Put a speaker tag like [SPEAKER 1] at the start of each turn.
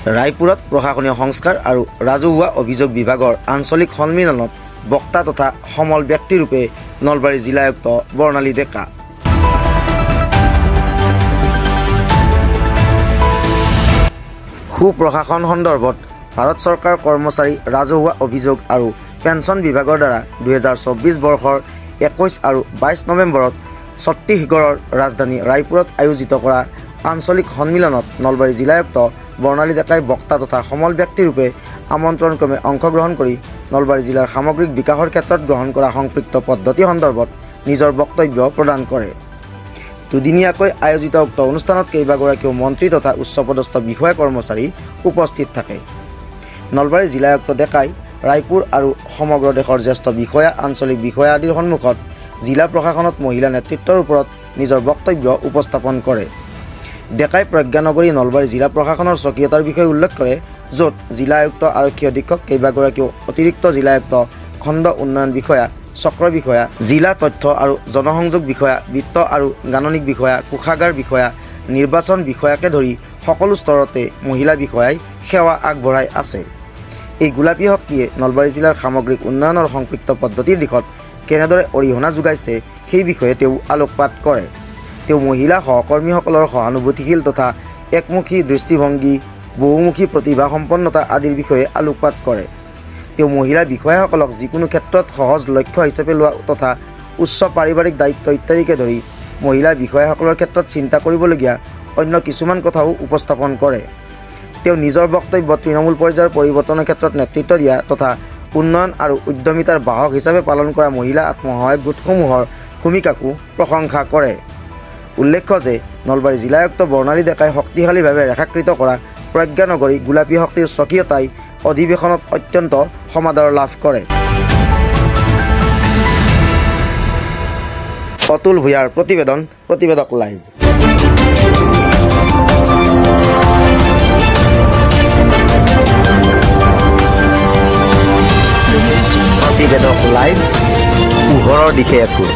[SPEAKER 1] ৰায়পুৰত প্ৰশাসনীয় সংস্কাৰ আৰু ৰাজহুৱা অভিযোগ বিভাগৰ আঞ্চলিক সন্মিলনত বক্তা তথা সমল ব্যক্তিৰূপে নলবাৰী জিলা আয়ুক্ত বৰ্ণালী ডেকা। সুপ্ৰশাসন সন্দৰ্ভত ভাৰত চৰকাৰ কৰ্মচাৰী ৰাজহুৱা অভিযোগ আৰু পেঞ্চন বিভাগৰ দ্বাৰা 2024 বৰ্ষৰ 21 আৰু 22 নৱেম্বৰত ছত্তীশগড়ৰ ৰাজধানী ৰায়পুৰত আয়োজিত কৰা আঞ্চলিক সন্মিলনত নলবাৰী জিলা আয়ুক্ত বৰ্ণালী ডেকাই বক্তা তথা সমল ব্যক্তিৰূপে আমন্ত্ৰণক্ৰমে অংশগ্ৰহণ কৰি নলবাৰী জিলাৰ সামগ্ৰিক বিকাশৰ ক্ষেত্ৰত গ্ৰহণ কৰা সংপৃক্ত পদ্ধতি সন্দৰ্ভত নিজৰ বক্তব্য প্ৰদান কৰে। দুদিনীয়াকৈ আয়োজিত উক্ত অনুষ্ঠানত কেইবাগৰাকীও মন্ত্ৰী তথা উচ্চপদস্থ বিষয়া কৰ্মচাৰী উপস্থিত থাকে। নলবাৰী জিলা আয়ুক্ত ডেকাই ৰায়পুৰ আৰু সমগ্ৰ দেশৰ জ্যেষ্ঠ বিষয়া আঞ্চলিক বিষয়া আদিৰ সন্মুখত জিলা প্ৰশাসনত মহিলা নেতৃত্বৰ ওপৰত নিজৰ বক্তব্য উপস্থাপন কৰে। ডেকাই প্ৰজ্ঞানগৰী নলবাৰী জিলা প্ৰশাসনৰ স্বকীয়তাৰ বিষয়ে উল্লেখ কৰে, য'ত জিলা আয়ুক্ত আৰক্ষী অধীক্ষক কেইবাগৰাকীও অতিৰিক্ত জিলা আয়ুক্ত খণ্ড উন্নয়ন বিষয়া চক্ৰ বিষয়া জিলা তথ্য আৰু জনসংযোগ বিষয়া বিত্ত আৰু গাণনিক বিষয়া কোষাগাৰ বিষয়া নিৰ্বাচন বিষয়াকে ধৰি সকলো স্তৰতে মহিলা বিষয়াই সেৱা আগবঢ়াই আছে। এই গোলাপী শক্তিয়ে নলবাৰী জিলাৰ সামগ্ৰিক উন্নয়নৰ সংপৃক্ত পদ্ধতিৰ দিশত কেনেদৰে অৰিহণা যোগাইছে সেই বিষয়ে তেওঁ আলোকপাত কৰে। তেওঁ মহিলা সহকৰ্মীসকলৰ সহানুভূতিশীল তথা একমুখী দৃষ্টিভংগী বহুমুখী প্ৰতিভা সম্পন্নতা আদিৰ বিষয়ে আলোকপাত কৰে। তেওঁ মহিলা বিষয়াসকলক যিকোনো ক্ষেত্ৰত সহজ লক্ষ্য হিচাপে লোৱা তথা উচ্চ পাৰিবাৰিক দায়িত্ব ইত্যাদিকে ধৰি মহিলা বিষয়াসকলৰ ক্ষেত্ৰত চিন্তা কৰিবলগীয়া অন্য কিছুমান কথাও উপস্থাপন কৰে। তেওঁ নিজৰ বক্তব্যত তৃণমূল পৰ্যায়ৰ পৰিৱৰ্তনৰ ক্ষেত্ৰত নেতৃত্ব দিয়া তথা উন্নয়ন আৰু উদ্যমিতাৰ বাহক হিচাপে পালন কৰা মহিলা আত্মসহায়ক গোটসমূহৰ ভূমিকাকো প্ৰশংসা কৰে। উল্লেখ্য যে নলবাৰী জিলা আয়ুক্ত বৰ্ণালী ডেকাই শক্তিশালীভাৱে ৰেখাকৃত কৰা প্ৰজ্ঞানগৰী গোলাপী শক্তিৰ স্বকীয়তাই অধিৱেশনত অত্যন্ত সমাদৰ লাভ কৰে। অতুল ভূঞাৰ প্ৰতিবেদন, প্ৰতিবেদক লাইভ। প্ৰতিবেদক লাইভ, পোহৰৰ দিশে এখোজ।